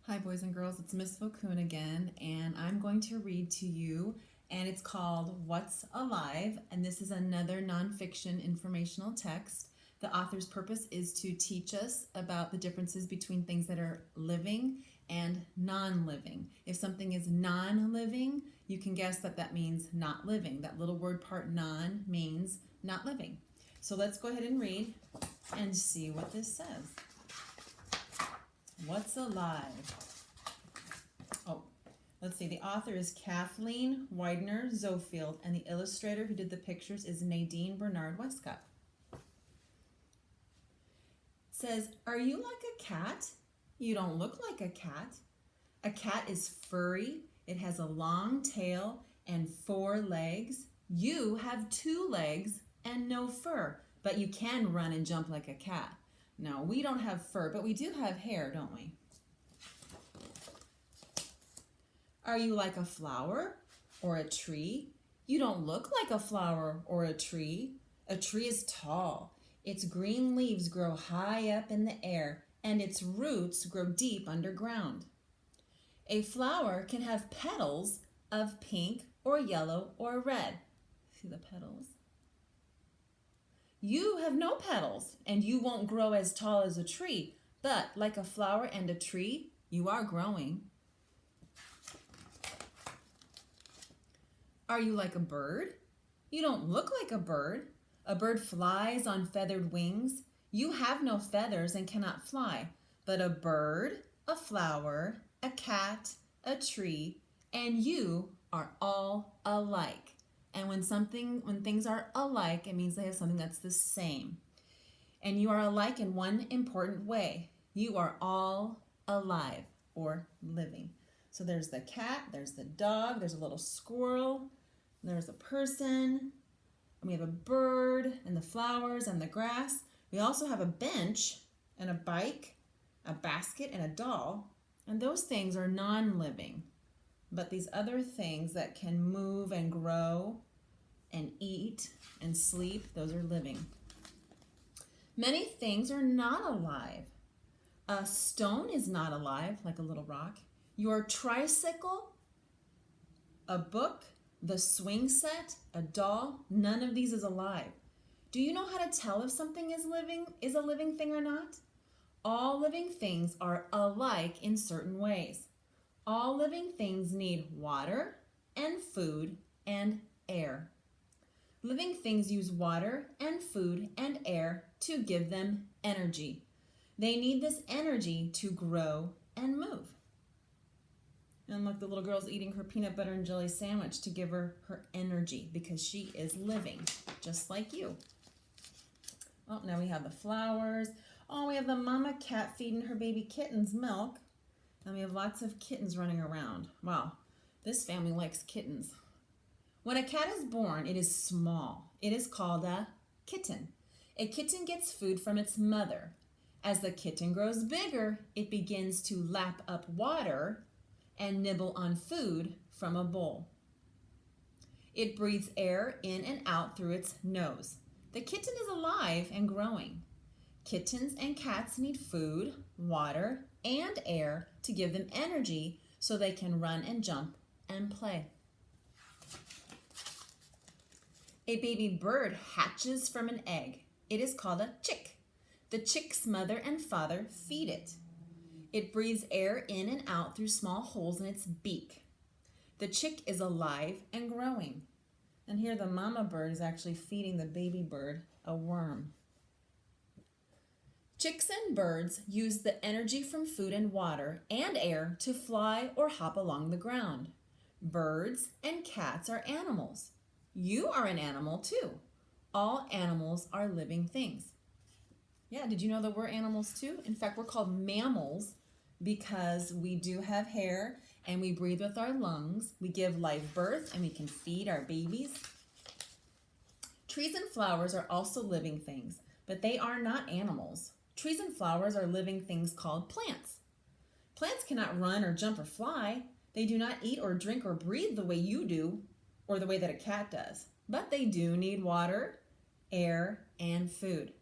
Hi, boys and girls. It's Miss Vokoun again, and I'm going to read to you, and it's called What's Alive, and this is another nonfiction informational text. The author's purpose is to teach us about the differences between things that are living and non-living. If something is non-living, you can guess that that means not living. That little word part non means not living. So let's go ahead and read and see what this says. What's alive? Oh, let's see. The author is Kathleen Widener Zofield, and the illustrator who did the pictures is Nadine Bernard Westcott. It says, are you like a cat? You don't look like a cat. A cat is furry. It has a long tail and 4 legs. You have 2 legs and no fur, but you can run and jump like a cat. No, we don't have fur, but we do have hair, don't we? Are you like a flower or a tree? You don't look like a flower or a tree. A tree is tall. Its green leaves grow high up in the air, and its roots grow deep underground. A flower can have petals of pink or yellow or red. See the petals? You have no petals, and you won't grow as tall as a tree, but like a flower and a tree, you are growing. Are you like a bird? You don't look like a bird. A bird flies on feathered wings. You have no feathers and cannot fly, but a bird, a flower, a cat, a tree, and you are all alike. And when things are alike, it means they have something that's the same. And you are alike in one important way. You are all alive or living. So there's the cat, there's the dog, there's a little squirrel, there's a person, and we have a bird, and the flowers, and the grass. We also have a bench, and a bike, a basket, and a doll. And those things are non-living. But these other things that can move and grow and eat and sleep, those are living. Many things are not alive. A stone is not alive, like a little rock. Your tricycle, a book, the swing set, a doll, none of these is alive. Do you know how to tell if something is a living thing or not? All living things are alike in certain ways. All living things need water and food and air. Living things use water and food and air to give them energy. They need this energy to grow and move. And look, the little girl's eating her peanut butter and jelly sandwich to give her energy because she is living, just like you. Oh, now we have the flowers. Oh, we have the mama cat feeding her baby kittens milk. And we have lots of kittens running around. Wow, this family likes kittens. When a cat is born, it is small. It is called a kitten. A kitten gets food from its mother. As the kitten grows bigger, it begins to lap up water and nibble on food from a bowl. It breathes air in and out through its nose. The kitten is alive and growing. Kittens and cats need food, water, and air to give them energy so they can run and jump and play. A baby bird hatches from an egg. It is called a chick. The chick's mother and father feed it. It breathes air in and out through small holes in its beak. The chick is alive and growing. And here the mama bird is actually feeding the baby bird a worm. Chicks and birds use the energy from food and water and air to fly or hop along the ground. Birds and cats are animals. You are an animal too. All animals are living things. Yeah, did you know that we're animals too? In fact, we're called mammals because we do have hair and we breathe with our lungs. We give live birth and we can feed our babies. Trees and flowers are also living things, but they are not animals. Trees and flowers are living things called plants. Plants cannot run or jump or fly. They do not eat or drink or breathe the way you do or the way that a cat does. But they do need water, air, and food.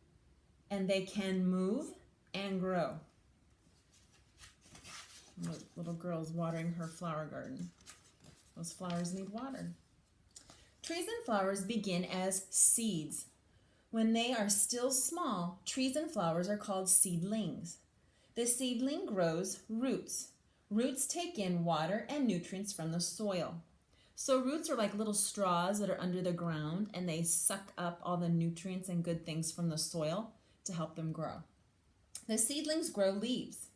And they can move and grow. The little girl's watering her flower garden. Those flowers need water. Trees and flowers begin as seeds. When they are still small, trees and flowers are called seedlings. The seedling grows roots. Roots take in water and nutrients from the soil. So roots are like little straws that are under the ground, and they suck up all the nutrients and good things from the soil to help them grow. The seedlings grow leaves.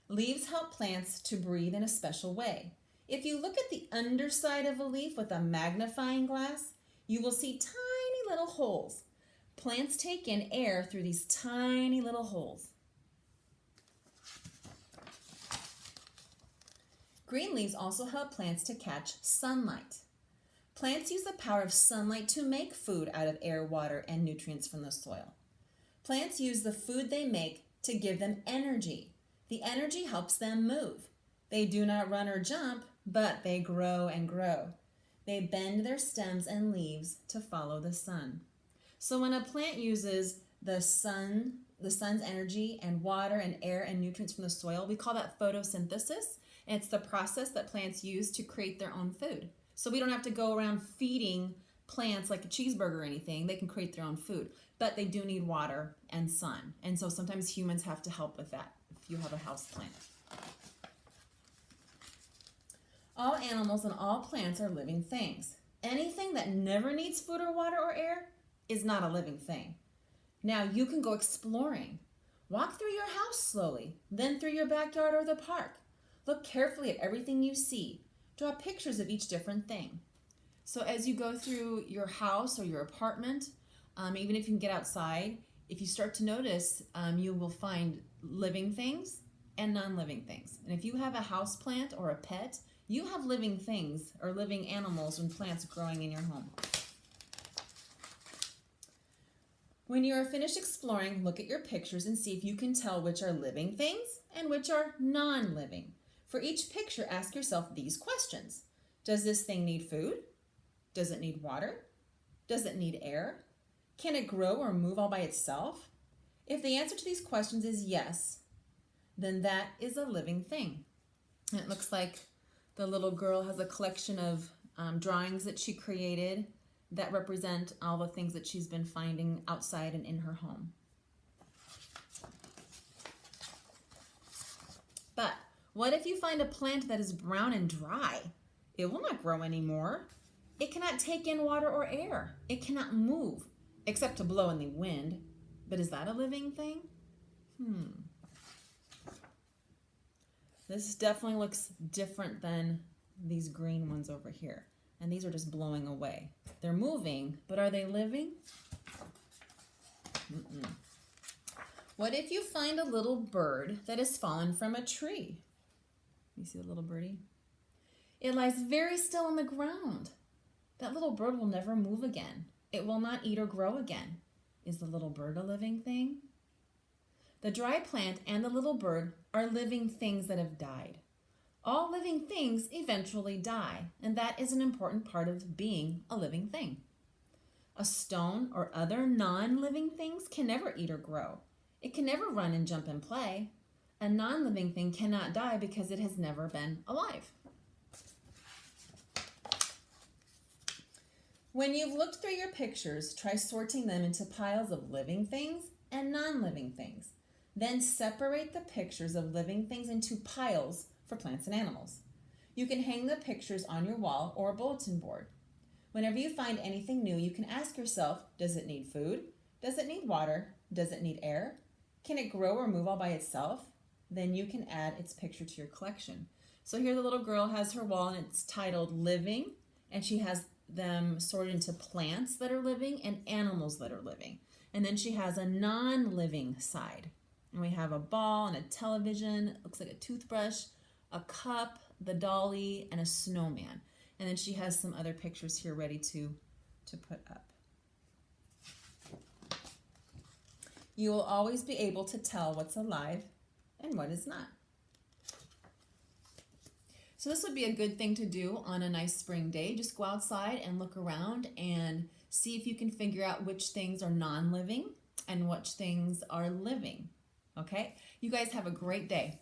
Leaves help plants to breathe in a special way. If you look at the underside of a leaf with a magnifying glass, you will see tiny little holes. Plants take in air through these tiny little holes. Green leaves also help plants to catch sunlight. Plants use the power of sunlight to make food out of air, water, and nutrients from the soil. Plants use the food they make to give them energy. The energy helps them move. They do not run or jump, but they grow and grow. They bend their stems and leaves to follow the sun. So when a plant uses the sun's energy and water and air and nutrients from the soil, we call that photosynthesis. And it's the process that plants use to create their own food. So we don't have to go around feeding plants like a cheeseburger or anything. They can create their own food, but they do need water and sun. And so sometimes humans have to help with that if you have a house plant. All animals and all plants are living things. Anything that never needs food or water or air is not a living thing. Now you can go exploring. Walk through your house slowly, then through your backyard or the park. Look carefully at everything you see. Draw pictures of each different thing. So as you go through your house or your apartment, even if you can get outside, if you start to notice, you will find living things and non-living things. And if you have a house plant or a pet, you have living things or living animals and plants growing in your home. When you are finished exploring, look at your pictures and see if you can tell which are living things and which are non-living. For each picture, ask yourself these questions. Does this thing need food? Does it need water? Does it need air? Can it grow or move all by itself? If the answer to these questions is yes, then that is a living thing. And it looks like the little girl has a collection of drawings that she created that represent all the things that she's been finding outside and in her home. But what if you find a plant that is brown and dry? It will not grow anymore. It cannot take in water or air. It cannot move, except to blow in the wind. But is that a living thing? This definitely looks different than these green ones over here. And these are just blowing away. They're moving, but are they living? What if you find a little bird that has fallen from a tree? You see the little birdie? It lies very still on the ground. That little bird will never move again. It will not eat or grow again. Is the little bird a living thing? The dry plant and the little bird are living things that have died. All living things eventually die, and that is an important part of being a living thing. A stone or other non-living things can never eat or grow. It can never run and jump and play. A non-living thing cannot die because it has never been alive. When you've looked through your pictures, try sorting them into piles of living things and non-living things. Then separate the pictures of living things into piles for plants and animals. You can hang the pictures on your wall or a bulletin board. Whenever you find anything new, you can ask yourself, does it need food? Does it need water? Does it need air? Can it grow or move all by itself? Then you can add its picture to your collection. So here the little girl has her wall and it's titled Living, and she has them sorted into plants that are living and animals that are living. And then she has a non-living side. And we have a ball and a television, it looks like a toothbrush, a cup, the dolly, and a snowman. And then she has some other pictures here ready to put up. You will always be able to tell what's alive and what is not. So this would be a good thing to do on a nice spring day. Just go outside and look around and see if you can figure out which things are non-living and which things are living. Okay? You guys have a great day.